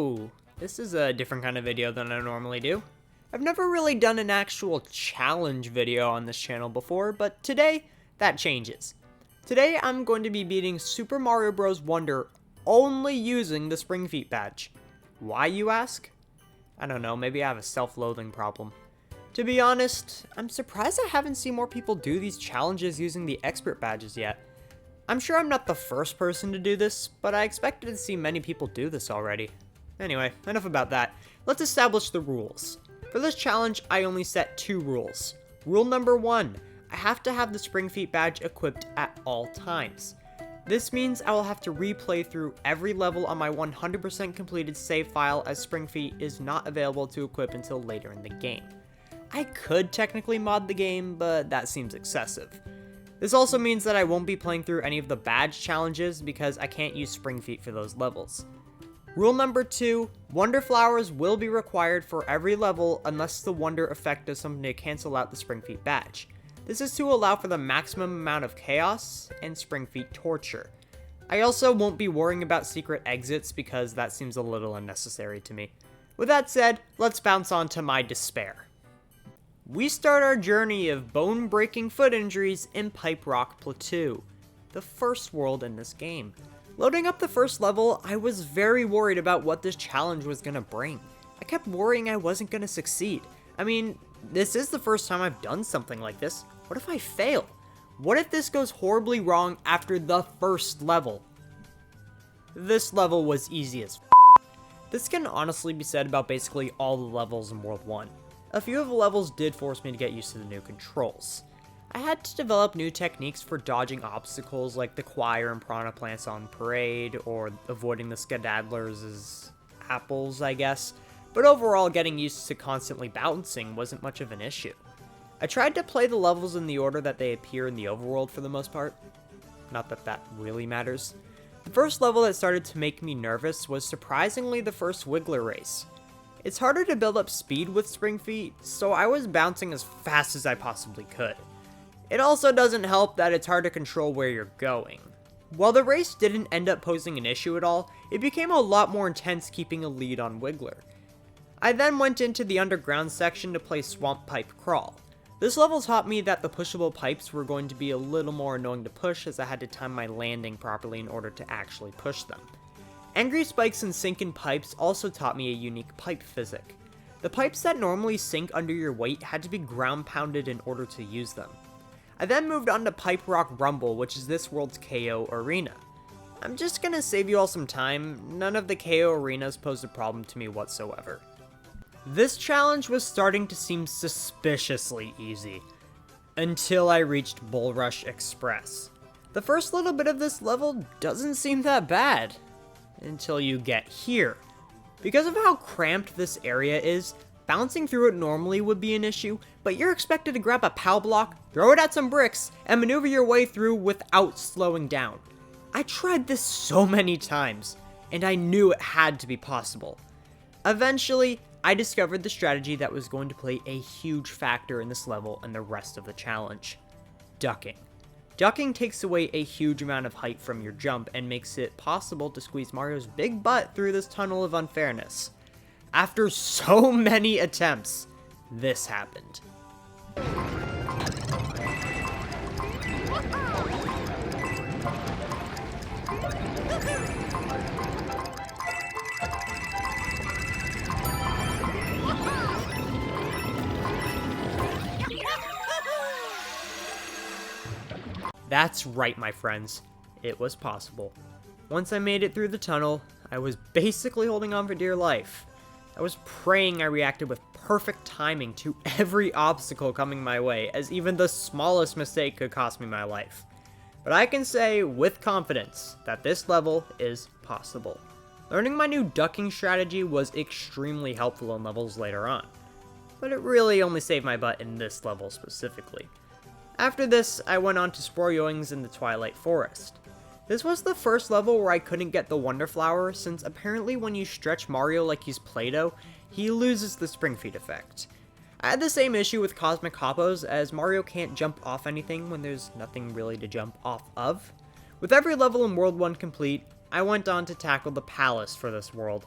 So, this is a different kind of video than I normally do. I've never really done an actual challenge video on this channel before, but today, that changes. Today, I'm going to be beating Super Mario Bros. Wonder only using the Spring Feet badge. Why, you ask? I don't know, maybe I have a self-loathing problem. To be honest, I'm surprised I haven't seen more people do these challenges using the expert badges yet. I'm sure I'm not the first person to do this, but I expected to see many people do this already. Anyway, enough about that. Let's establish the rules. For this challenge, I only set 2 rules. Rule number 1, I have to have the Spring Feet badge equipped at all times. This means I will have to replay through every level on my 100% completed save file, as Spring Feet is not available to equip until later in the game. I could technically mod the game, but that seems excessive. This also means that I won't be playing through any of the badge challenges because I can't use Spring Feet for those levels. Rule number 2, Wonder Flowers will be required for every level unless the Wonder effect does something to cancel out the Spring Feet badge. This is to allow for the maximum amount of chaos and Spring Feet torture. I also won't be worrying about secret exits because that seems a little unnecessary to me. With that said, let's bounce on to my despair. We start our journey of bone-breaking foot injuries in Pipe Rock Plateau, the first world in this game. Loading up the first level, I was very worried about what this challenge was gonna bring. I kept worrying I wasn't gonna succeed. I mean, this is the first time I've done something like this. What if I fail? What if this goes horribly wrong after the first level? This level was easy as f***. This can honestly be said about basically all the levels in World 1. A few of the levels did force me to get used to the new controls. I had to develop new techniques for dodging obstacles like the choir and piranha plants on parade, or avoiding the skedaddlers as apples, I guess. But overall, getting used to constantly bouncing wasn't much of an issue. I tried to play the levels in the order that they appear in the overworld for the most part. Not that that really matters. The first level that started to make me nervous was surprisingly the first Wiggler race. It's harder to build up speed with Spring Feet, so I was bouncing as fast as I possibly could. It also doesn't help that it's hard to control where you're going. While the race didn't end up posing an issue at all, it became a lot more intense keeping a lead on Wiggler. I then went into the underground section to play Swamp Pipe Crawl. This level taught me that the pushable pipes were going to be a little more annoying to push, as I had to time my landing properly in order to actually push them. Angry spikes and sinking pipes also taught me a unique pipe physic. The pipes that normally sink under your weight had to be ground pounded in order to use them. I then moved on to Pipe Rock Rumble, which is this world's KO arena. I'm just gonna save you all some time, none of the KO arenas posed a problem to me whatsoever. This challenge was starting to seem suspiciously easy, until I reached Bull Rush Express. The first little bit of this level doesn't seem that bad, until you get here. Because of how cramped this area is, bouncing through it normally would be an issue, but you're expected to grab a POW block, throw it at some bricks, and maneuver your way through without slowing down. I tried this so many times, and I knew it had to be possible. Eventually, I discovered the strategy that was going to play a huge factor in this level and the rest of the challenge: ducking. Ducking takes away a huge amount of height from your jump and makes it possible to squeeze Mario's big butt through this tunnel of unfairness. After so many attempts, this happened. That's right, my friends. It was possible. Once I made it through the tunnel, I was basically holding on for dear life. I was praying I reacted with perfect timing to every obstacle coming my way, as even the smallest mistake could cost me my life. But I can say with confidence that this level is possible. Learning my new ducking strategy was extremely helpful in levels later on, but it really only saved my butt in this level specifically. After this, I went on to Sporoyoings in the Twilight Forest. This was the first level where I couldn't get the Wonder Flower, since apparently when you stretch Mario like he's Play-Doh, he loses the Spring Feet effect. I had the same issue with Cosmic Hoppos, as Mario can't jump off anything when there's nothing really to jump off of. With every level in World 1 complete, I went on to tackle the palace for this world.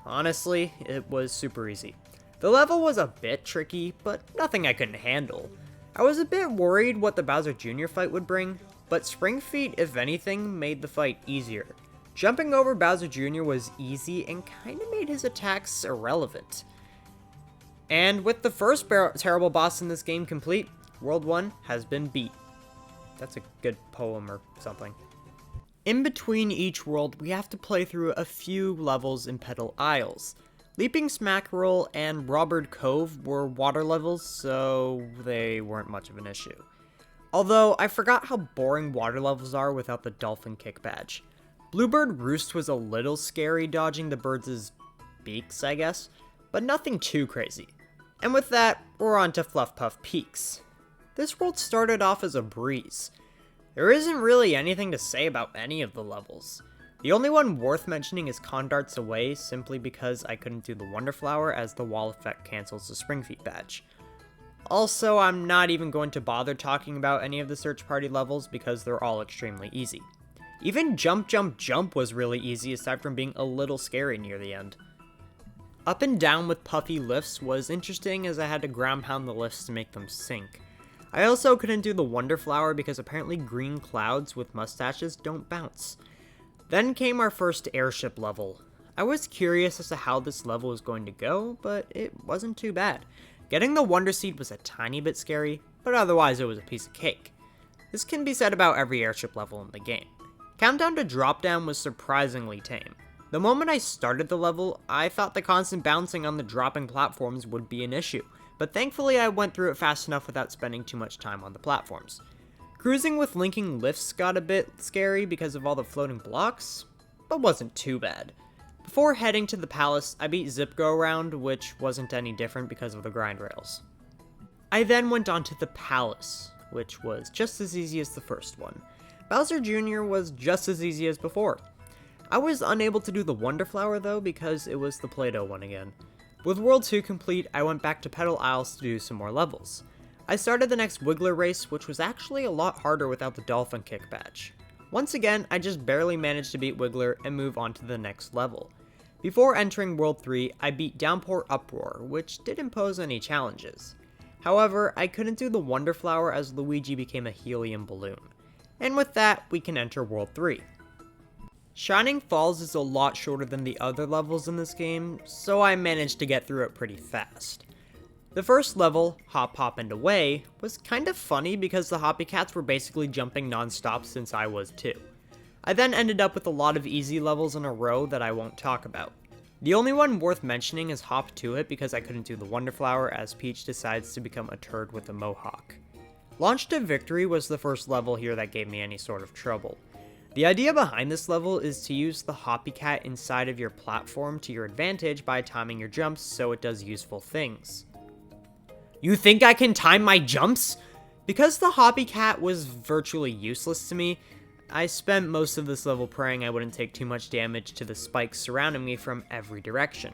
Honestly, it was super easy. The level was a bit tricky, but nothing I couldn't handle. I was a bit worried what the Bowser Jr. fight would bring, but Spring Feet, if anything, made the fight easier. Jumping over Bowser Jr. was easy and kinda made his attacks irrelevant. And with the first terrible boss in this game complete, World 1 has been beat. That's a good poem or something. In between each world, we have to play through a few levels in Petal Isles. Leaping Smackerel and Robert Cove were water levels, so they weren't much of an issue. Although, I forgot how boring water levels are without the Dolphin Kick badge. Bluebird Roost was a little scary dodging the birds' beaks, I guess, but nothing too crazy. And with that, we're on to Fluff Puff Peaks. This world started off as a breeze. There isn't really anything to say about any of the levels. The only one worth mentioning is Condarts Away, simply because I couldn't do the Wonder Flower as the wall effect cancels the Spring Feet badge. Also, I'm not even going to bother talking about any of the Search Party levels because they're all extremely easy. Even Jump Jump Jump was really easy aside from being a little scary near the end. Up and Down with puffy lifts was interesting as I had to ground pound the lifts to make them sink. I also couldn't do the Wonder Flower because apparently green clouds with mustaches don't bounce. Then came our first airship level. I was curious as to how this level was going to go, but it wasn't too bad. Getting the Wonder Seed was a tiny bit scary, but otherwise it was a piece of cake. This can be said about every airship level in the game. Countdown to Drop Down was surprisingly tame. The moment I started the level, I thought the constant bouncing on the dropping platforms would be an issue, but thankfully I went through it fast enough without spending too much time on the platforms. Cruising with linking lifts got a bit scary because of all the floating blocks, but wasn't too bad. Before heading to the palace, I beat Zip Go Around, which wasn't any different because of the grind rails. I then went on to the palace, which was just as easy as the first one. Bowser Jr. was just as easy as before. I was unable to do the Wonder Flower though because it was the Play-Doh one again. With World 2 complete, I went back to Petal Isles to do some more levels. I started the next Wiggler race, which was actually a lot harder without the Dolphin Kick badge. Once again, I just barely managed to beat Wiggler and move on to the next level. Before entering World 3, I beat Downpour Uproar, which didn't pose any challenges. However, I couldn't do the Wonder Flower as Luigi became a helium balloon. And with that, we can enter World 3. Shining Falls is a lot shorter than the other levels in this game, so I managed to get through it pretty fast. The first level, Hop Hop and Away, was kind of funny because the Hoppy Cats were basically jumping non-stop since I was too. I then ended up with a lot of easy levels in a row that I won't talk about. The only one worth mentioning is Hop to It because I couldn't do the Wonder Flower as Peach decides to become a turd with a mohawk. Launch to Victory was the first level here that gave me any sort of trouble. The idea behind this level is to use the Hoppy Cat inside of your platform to your advantage by timing your jumps so it does useful things. You think I can time my jumps? Because the Hoppy Cat was virtually useless to me, I spent most of this level praying I wouldn't take too much damage to the spikes surrounding me from every direction.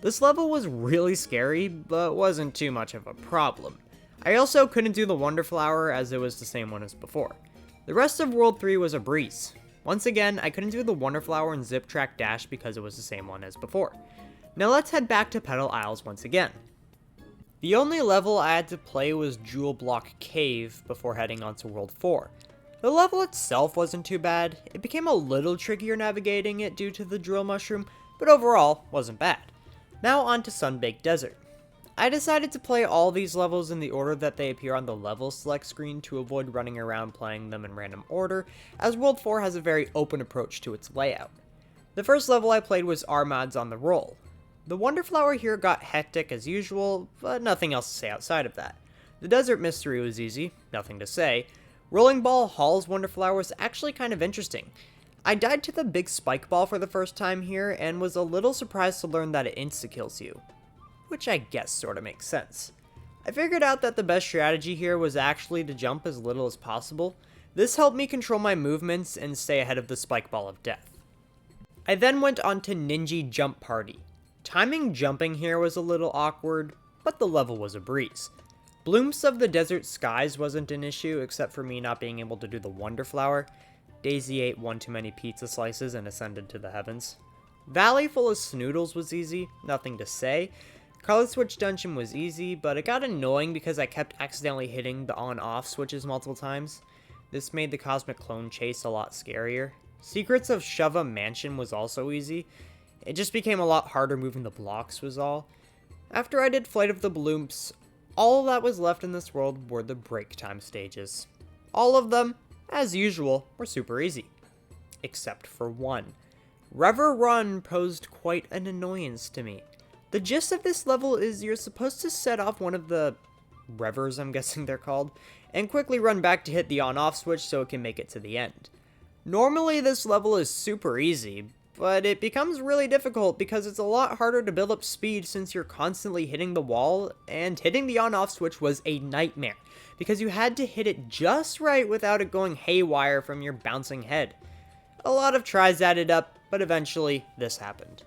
This level was really scary, but wasn't too much of a problem. I also couldn't do the Wonder Flower as it was the same one as before. The rest of World 3 was a breeze. Once again, I couldn't do the Wonder Flower and Zip Track Dash because it was the same one as before. Now let's head back to Petal Isles once again. The only level I had to play was Jewel Block Cave before heading on to World 4. The level itself wasn't too bad. It became a little trickier navigating it due to the Drill Mushroom, but overall wasn't bad. Now on to Sunbaked Desert. I decided to play all these levels in the order that they appear on the level select screen to avoid running around playing them in random order, as World 4 has a very open approach to its layout. The first level I played was Armads on the Roll. The Wonder Flower here got hectic as usual, but nothing else to say outside of that. The Desert Mystery was easy, nothing to say. Rolling Ball Hall's Wonder Flower was actually kind of interesting. I died to the big spike ball for the first time here, and was a little surprised to learn that it insta-kills you. Which I guess sorta makes sense. I figured out that the best strategy here was actually to jump as little as possible. This helped me control my movements and stay ahead of the spike ball of death. I then went on to Ninja Jump Party. Timing jumping here was a little awkward, but the level was a breeze. Blooms of the Desert Skies wasn't an issue except for me not being able to do the Wonder Flower. Daisy ate one too many pizza slices and ascended to the heavens. Valley full of Snoodles was easy, nothing to say. Color Switch Dungeon was easy, but it got annoying because I kept accidentally hitting the on-off switches multiple times. This made the Cosmic Clone Chase a lot scarier. Secrets of Shova Mansion was also easy. It just became a lot harder moving the blocks was all. After I did Flight of the Bloomps, all that was left in this world were the break time stages. All of them, as usual, were super easy. Except for one. Rever Run posed quite an annoyance to me. The gist of this level is you're supposed to set off one of the Revers, I'm guessing they're called, and quickly run back to hit the on-off switch so it can make it to the end. Normally this level is super easy, but it becomes really difficult because it's a lot harder to build up speed since you're constantly hitting the wall, and hitting the on-off switch was a nightmare because you had to hit it just right without it going haywire from your bouncing head. A lot of tries added up, but eventually this happened.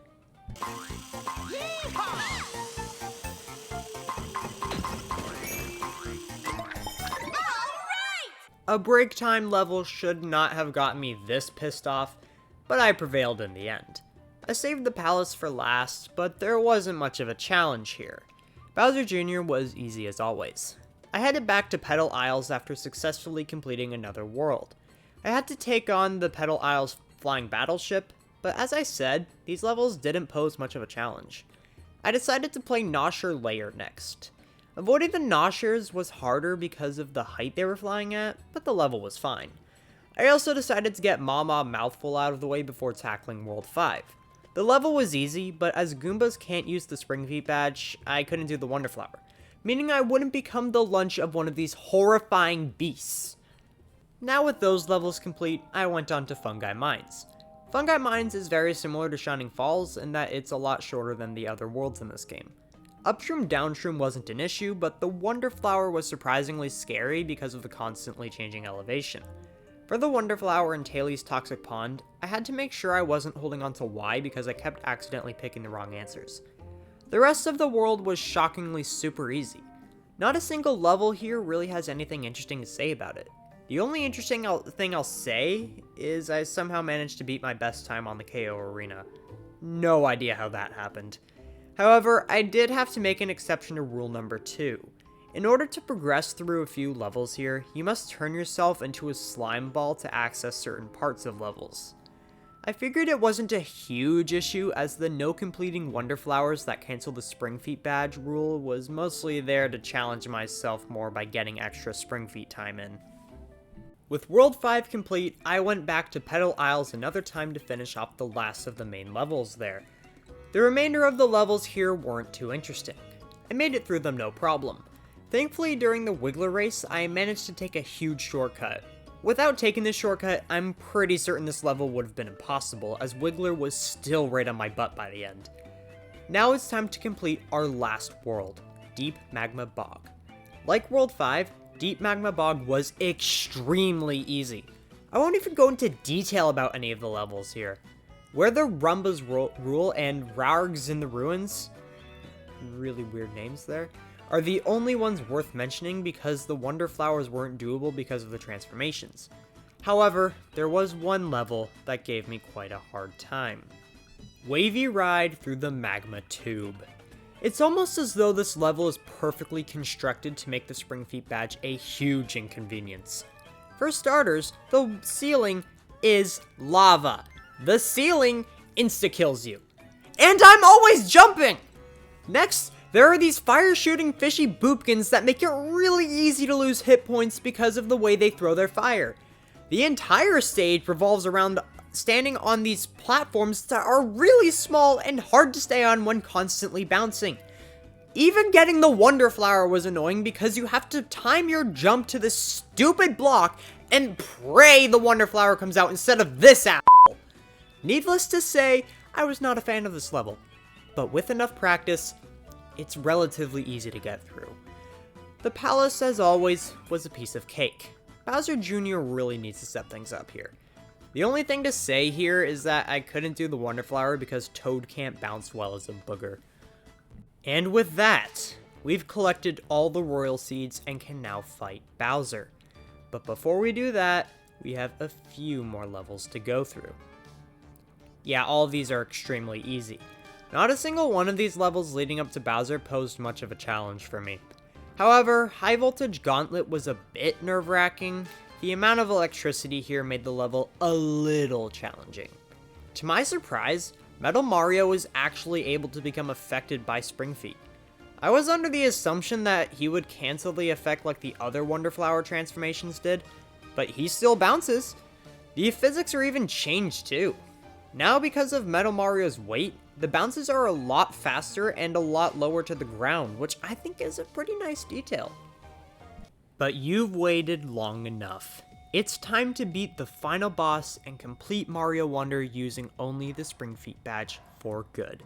A break time level should not have gotten me this pissed off, but I prevailed in the end. I saved the palace for last, but there wasn't much of a challenge here. Bowser Jr. was easy as always. I headed back to Petal Isles after successfully completing another world. I had to take on the Petal Isles flying battleship, but as I said, these levels didn't pose much of a challenge. I decided to play Nosher Lair next. Avoiding the Noshers was harder because of the height they were flying at, but the level was fine. I also decided to get Mama Mouthful out of the way before tackling World 5. The level was easy, but as Goombas can't use the Spring Feet badge, I couldn't do the Wonder Flower, meaning I wouldn't become the lunch of one of these horrifying beasts. Now with those levels complete, I went on to Fungi Mines. Fungi Mines is very similar to Shining Falls in that it's a lot shorter than the other worlds in this game. Upshroom Downshroom wasn't an issue, but the Wonder Flower was surprisingly scary because of the constantly changing elevation. For the Wonder Flower in Taili's Toxic Pond, I had to make sure I wasn't holding onto Y because I kept accidentally picking the wrong answers. The rest of the world was shockingly super easy. Not a single level here really has anything interesting to say about it. The only interesting thing I'll say is I somehow managed to beat my best time on the KO Arena. No idea how that happened. However, I did have to make an exception to rule number 2. In order to progress through a few levels here, you must turn yourself into a slime ball to access certain parts of levels. I figured it wasn't a huge issue as the no completing Wonder Flowers that cancel the Spring Feet badge rule was mostly there to challenge myself more by getting extra Spring Feet time in. With World 5 complete, I went back to Petal Isles another time to finish off the last of the main levels there. The remainder of the levels here weren't too interesting. I made it through them no problem. Thankfully, during the Wiggler race, I managed to take a huge shortcut. Without taking this shortcut, I'm pretty certain this level would have been impossible, as Wiggler was still right on my butt by the end. Now it's time to complete our last world, Deep Magma Bog. Like World 5, Deep Magma Bog was extremely easy. I won't even go into detail about any of the levels here. Where the Rumbas rule and Raurgs in the Ruins, really weird names there, are the only ones worth mentioning because the Wonder Flowers weren't doable because of the transformations. However, there was one level that gave me quite a hard time. Wavy Ride through the Magma Tube. It's almost as though this level is perfectly constructed to make the Spring Feet badge a huge inconvenience. For starters, the ceiling is lava. The ceiling insta-kills you. And I'm always jumping! Next, there are these fire-shooting fishy boopkins that make it really easy to lose hit points because of the way they throw their fire. The entire stage revolves around standing on these platforms that are really small and hard to stay on when constantly bouncing. Even getting the Wonder Flower was annoying because you have to time your jump to this stupid block and pray the Wonder Flower comes out instead of this asshole. Needless to say, I was not a fan of this level, but with enough practice, it's relatively easy to get through. The palace, as always, was a piece of cake. Bowser Jr. really needs to step things up here. The only thing to say here is that I couldn't do the Wonder Flower because Toad can't bounce well as a booger. And with that, we've collected all the Royal Seeds and can now fight Bowser. But before we do that, we have a few more levels to go through. Yeah, all of these are extremely easy. Not a single one of these levels leading up to Bowser posed much of a challenge for me. However, High Voltage Gauntlet was a bit nerve-wracking. The amount of electricity here made the level a little challenging. To my surprise, Metal Mario was actually able to become affected by Spring Feet. I was under the assumption that he would cancel the effect like the other Wonder Flower transformations did, but he still bounces. The physics are even changed too. Now, because of Metal Mario's weight, the bounces are a lot faster and a lot lower to the ground, which I think is a pretty nice detail. But you've waited long enough. It's time to beat the final boss and complete Mario Wonder using only the Spring Feet badge for good.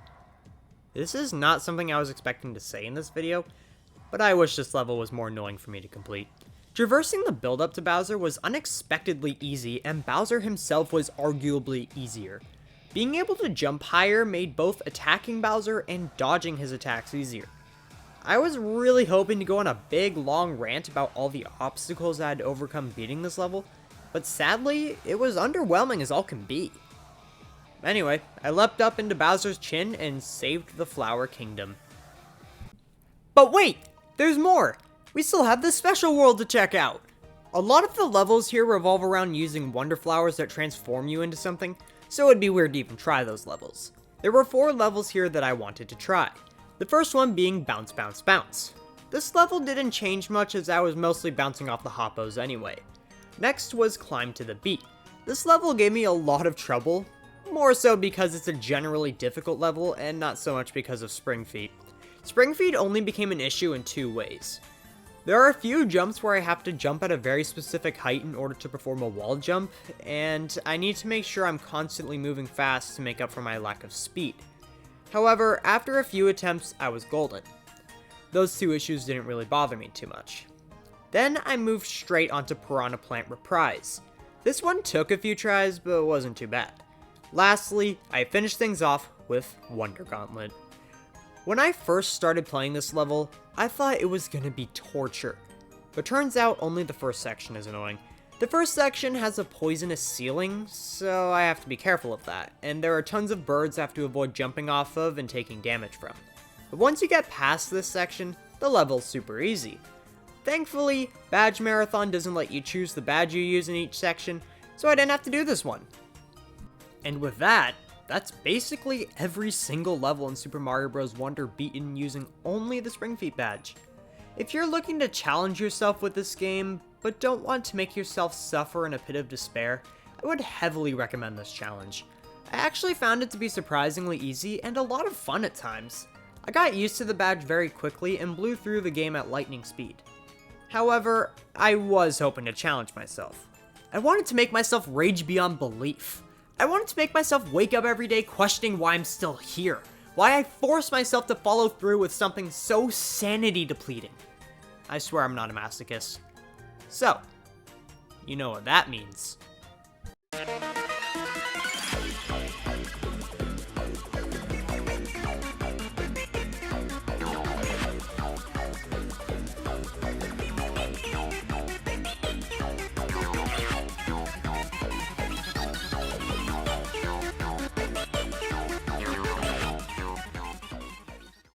This is not something I was expecting to say in this video, but I wish this level was more annoying for me to complete. Traversing the build-up to Bowser was unexpectedly easy, and Bowser himself was arguably easier. Being able to jump higher made both attacking Bowser and dodging his attacks easier. I was really hoping to go on a big long rant about all the obstacles I had to overcome beating this level, but sadly, it was underwhelming as all can be. Anyway, I leapt up into Bowser's chin and saved the Flower Kingdom. But wait! There's more! We still have the special world to check out! A lot of the levels here revolve around using Wonder Flowers that transform you into something, so it'd be weird to even try those levels. There were 4 levels here that I wanted to try. The first one being Bounce Bounce Bounce. This level didn't change much as I was mostly bouncing off the hoppos anyway. Next was Climb to the Beat. This level gave me a lot of trouble, more so because it's a generally difficult level and not so much because of Spring Feet. Spring Feet only became an issue in 2 ways. There are a few jumps where I have to jump at a very specific height in order to perform a wall jump, and I need to make sure I'm constantly moving fast to make up for my lack of speed. However, after a few attempts, I was golden. Those 2 issues didn't really bother me too much. Then I moved straight onto Piranha Plant Reprise. This one took a few tries, but it wasn't too bad. Lastly, I finished things off with Wonder Gauntlet. When I first started playing this level, I thought it was gonna be torture. But turns out only the first section is annoying. The first section has a poisonous ceiling, so I have to be careful of that, and there are tons of birds I have to avoid jumping off of and taking damage from. But once you get past this section, the level's super easy. Thankfully, Badge Marathon doesn't let you choose the badge you use in each section, so I didn't have to do this one. And with that, that's basically every single level in Super Mario Bros. Wonder beaten using only the Spring Feet badge. If you're looking to challenge yourself with this game, but don't want to make yourself suffer in a pit of despair, I would heavily recommend this challenge. I actually found it to be surprisingly easy and a lot of fun at times. I got used to the badge very quickly and blew through the game at lightning speed. However, I was hoping to challenge myself. I wanted to make myself rage beyond belief. I wanted to make myself wake up every day questioning why I'm still here, why I force myself to follow through with something so sanity depleting. I swear I'm not a masochist. So, you know what that means.